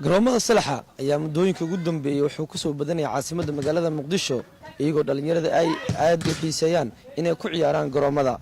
garoomada salaxa ayaa muddooyinka ugu dambeeyay wuxuu ku soo badanaya caasimadda magaalada muqdisho iyagoo dhalinyarada ay aad u xiiseeyaan inay ku ciyaaraan garoomada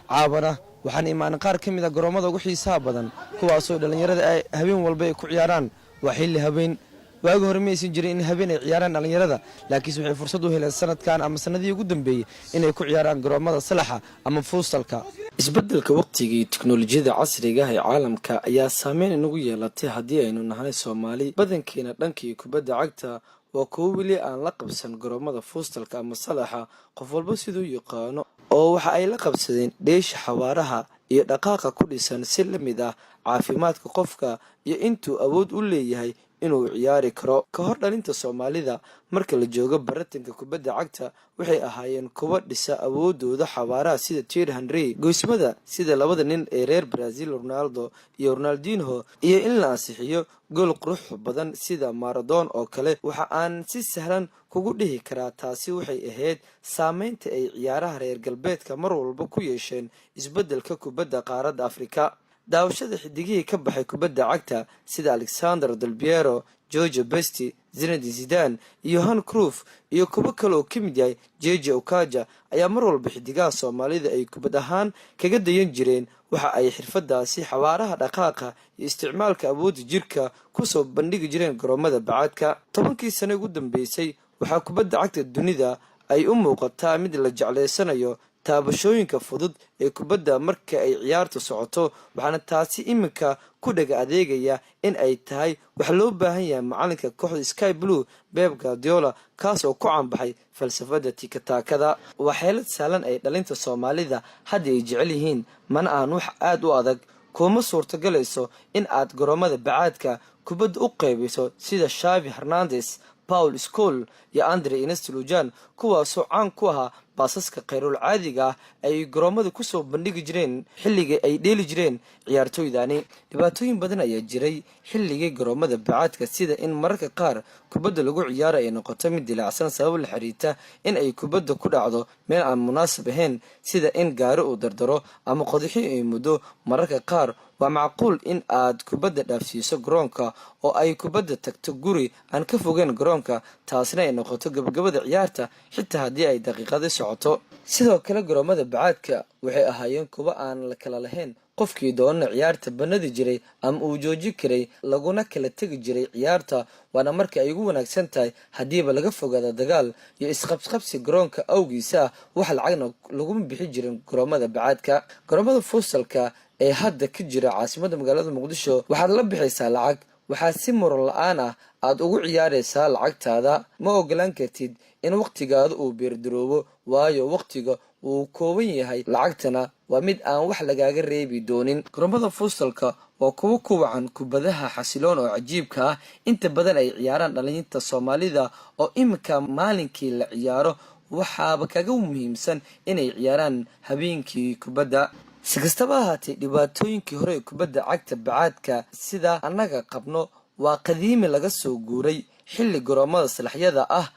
caabana waxaan imaan qaar ka mid ah garoomada ugu xiisaha badan kuwaasoo dhalinyarada ay habeen walba ay ku ciyaaraan waa xilli habeen waagi hore ma aysan jirin in habeen ay ciyaaraan dhalinyarada laakiinse waxay fursad u heleen sanadkan ama sanadii ugu dambeeyay inay ku ciyaaraan garoomada salaxa ama fuustalka isbeddelka waqtigii tiknoolajiyada casriga ah ee caalamka ayaa saameyn inagu yeelatay haddii aynu nahay Soomaali badankeena dhankii kubadda cagta waa kuwo weli aan la qabsan garoomada fuustalka ama salaxa qof walba sidoo yaqaano oo waxa ay la qabsadeen dheesha xawaaraha iyo dhaqaaqa ku dhisan si la mid ah caafimaadka qofka iyo intuu awood u leeyahay inuu ciyaari karo ka hor dhalinta Soomaalida marka la joogo baratanka kubadda cagta waxay ahaayeen kuwa dhisa awoodooda xawaaraha sida Thierry Henry goosmada sida labada nin ee reer Brazil Ronaldo iyo Ronaldinho iyo in la ansixiyo gool qurux badan sida Maradona oo kale waxa aan si sahlan kugu dhihi karaa taasi waxay ahayd saameynta ay ciyaaraha reer galbeedka mar walba ku yeesheen isbeddelka kubadda qaaradda Afrika daawashada xidigihii ka baxay kubadda cagta sida Alexander Del Piero, Giorgio Besti, Zinedine Zidane iyo Johan Cruyff iyo kuwa kale oo ka mid yahay JJ Okocha ayaa mar walba xidigaha Soomaalida ay kubad ahaan kaga dayan jireen waxa ay xirfadaasi xawaaraha dhaqaaqa iyo isticmaalka awoodda jirka ku soo bandhigi jireen garoomada bacaadka 10kii sano ugu dambeysay waxa kubadda cagta dunida ay u muuqataa mid la jecleysanayo taabashooyinka fudud ee kubadda marka ay ciyaartu socoto waxaana taasi iminka ku dhaga adeegaya in ay tahay wax loo baahan yahay macalinka kooxda Sky Blue Pep Guardiola kaas oo ku canbaxay falsafada tiki-takada waa xeelad sahlan ay dhalinta Soomaalida hadda ay jecel yihiin mana aan wax aad u adag kuma suurtagelayso in aad garoomada bacaadka kubadda u qaybiso sida Xavi Hernandez Paul Scholes iyo Andre Iniesta Lujan kuwaasoo caan ku ahaa baasaska qayrul caadiga ah ay garoomada ku soo bandhigi jireen xilliga ay dheeli jireen ciyaartooydani dhibaatooyin badan ayaa jiray xilliga garoomada bacaadka sida in mararka qaar kubadda lagu ciyaaro ay noqoto mid dilaacsan sabab la xiriirta in ay kubadda ku dhacdo meel aan munaasab ahayn sida in gaari uu dardaro ama qodixi ay muddo mararka qaar waa macquul in aad kubadda dhaafsiiso garoonka oo ay kubadda tagto guri aan ka fogeyn garoonka taasina ay noqoto gabagabada ciyaarta xitaa haddii ay daqiiqado socoto sidoo kale garoomada bacaadka waxay ahaayeen kuwa aan la kala lahayn qofkii doona ciyaarta banadi jiray ama uu jooji karay laguna kala tegi jiray ciyaarta waana marka ay ugu wanaagsan tahay hadiiba laga fogaado dagaal iyo isqabqabsi garoonka awgiisa wax lacagna laguma bixi jirin garoomada bacaadka garoomada fuustalka ee hadda ka jira caasimadda magaalada Muqdisho waxaad la bixaysaa lacag waxaa si muran la'aan ah aad ugu ciyaaraysaa lacagtaada ma ogolaan kartid in waqtigaada uu beerdaroobo waayo waqtiga uu kooban yahay lacagtana waa mid aan wax lagaaga reebi doonin garoomada fuustalka waa kuwa ku wacan kubadaha xasiloon oo cajiibka ah inta badan ay ciyaaraan dhalinta Soomaalida oo imika maalinkii la ciyaaro waxaaba kaga muhiimsan inay ciyaaraan habeenkii kubadda si kastaba ahaatee dhibaatooyinkii hore ee kubadda cagta bacaadka sida annaga qabno waa qadiimi laga soo guuray xilli garoomada salaxyada ah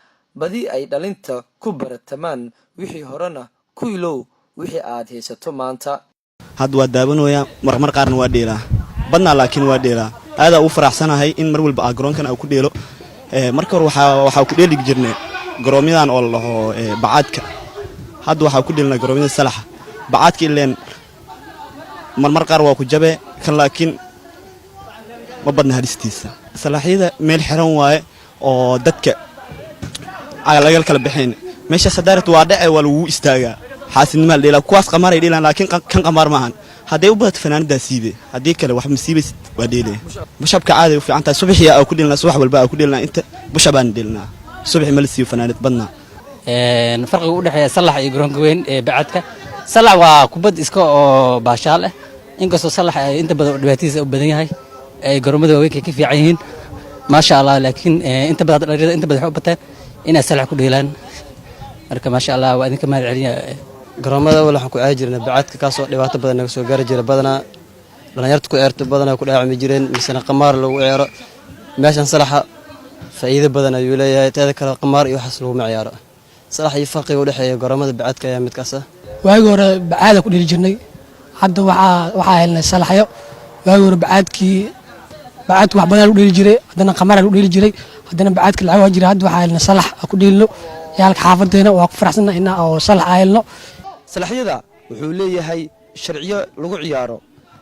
badi ay dhalinta ku baratamaan wixii horena ku ilow wixii aad haysato maanta had waa daawanaya marmar qaarna waa dheelaa badna laakiin waa dheelaa aad u faraxsanahay in mar walba garoonkan uu ku dheelo marka hore waxa ku dheeli jirnay garoomadan oo laho bacaadka had waxa ku dheelnaa garoomada salaxa bacaadka ileen marmar qaar waa ku jabe kan laakiin ma badna halistiisa salaxyada meel xiran waaye oo dadka laga kala bixin meesha sadaarad waa dhacay waa lagu istaagaa xaasidnimo dheela kuwaas qamar ay dheelaan laakiin kan qamar maahan haday u baad fanaanada siibay hadii kale wax masiibay waa dheelay bushabka caadi u fiican tahay subaxiya oo ku dheelna subax walba oo ku dheelna inta bushabaan dheelna subaxi ma la siiyo fanaanad badna farqiga u dhaxeeya salax iyo garoonka weyn ee bacaadka salax waa kubad iska oo baashaal ah inkastoo salax inta badan dhibaatadiisa u badan yahay ay garoomada waaweyn ka fiican yihiin ma sha Allah laakiin inta badan dhalinyarada inta badan xubtaan inay salax ku dheelaan marka ma sha Allah waa idinka mahad celiya garoomada waxaan ku aadi jirnay bacaadka kaasoo dhibaato badan naga soo gaari jiray badana dhalinyarta ku eerto badana ku dhaacmi jireen misana qamaar lagu ciyaaro meeshan salaxa faa'iido badan ayuu leeyahay teeda kale qamaar iyo waxaas lagu ciyaaro salax iyo farqiga u dhaxeeya garoomada bacaadka ayaa mid kaas ah waagi hore bacaada ku dheli jirnay hadda waxaa helnay salaxyo waagi hore bacaadkii bacaadka wax badan u dheeli jiray haddana qamara u dheeli jiray haddana bacaadka lacag waa jiray hadda waxaa helna salax ku dheelino yaalka xaafadeena waa ku faraxsanna inaa oo salax aa helno salaxyada wuxuu leeyahay sharciyo lagu ciyaaro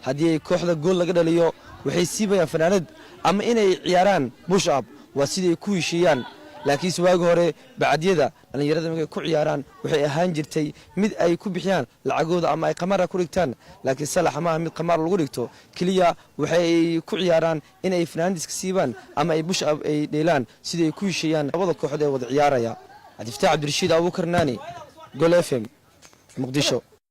haddii ay kooxda gool laga dhaliyo waxay siibayaan fanaanad ama inay ciyaaraan bush up waa sidai ku heshiiyaan laakiinse waagi hore bacadyada dhallinyarada markay ku ciyaaraan waxay ahaan jirtay mid ay ku bixiyaan lacagooda ama ay qamara ku dhigtaan laakiin salaxa maaha mid qamar lagu dhigto keliya waxay ku ciyaaraan inay fanaanadiska siibaan ama ay bush up ay dheelaan sida ay ku heshiiyaan labada kooxood ee wada ciyaaraya cabdifataax cabdirashiid abuukar naani gol FM muqdisho